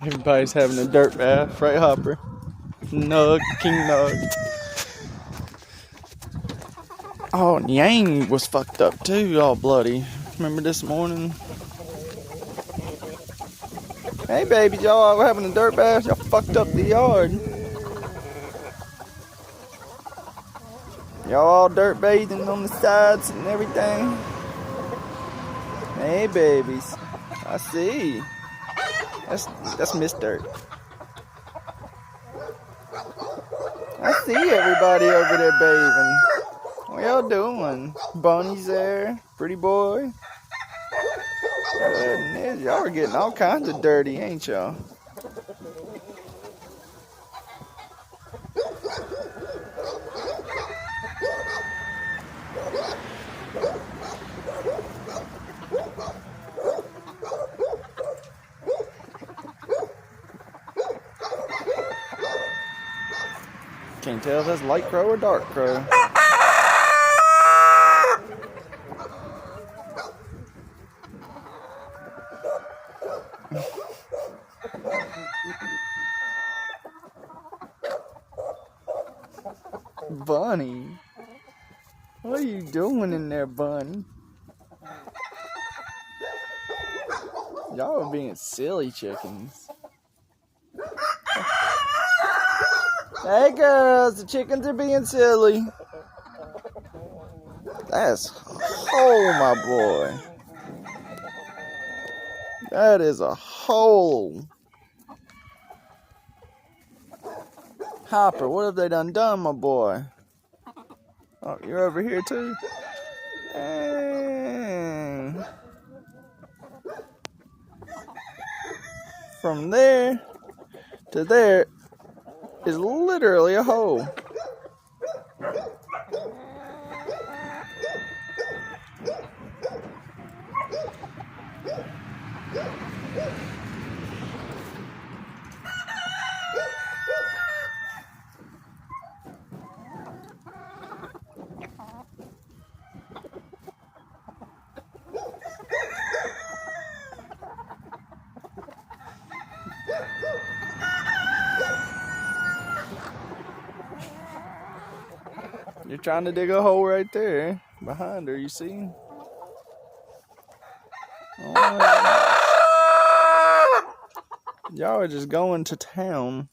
Everybody's having a dirt bath. Right, Hopper? Nug, King Nug. Oh, and Yang was fucked up too, all bloody. Remember this morning? Hey, baby, y'all having a dirt bath? Y'all fucked up the yard. Y'all all dirt bathing on the sides and everything. Hey, babies. I see. That's Miss Dirt. I see everybody over there bathing. What y'all doing? Bunny's there. Pretty boy. Goodness, y'all are getting all kinds of dirty, ain't y'all? Can't tell if that's light crow or dark crow. Bunny, what are you doing in there, Bunny? Y'all are being silly chickens. Hey girls, the chickens are being silly. That's hole, my boy. That is a hole. Hopper, what have they done, my boy? Oh, you're over here too? Dang. From there to there is literally a hole. You're trying to dig a hole right there behind her, you see? Oh, y'all are just going to town.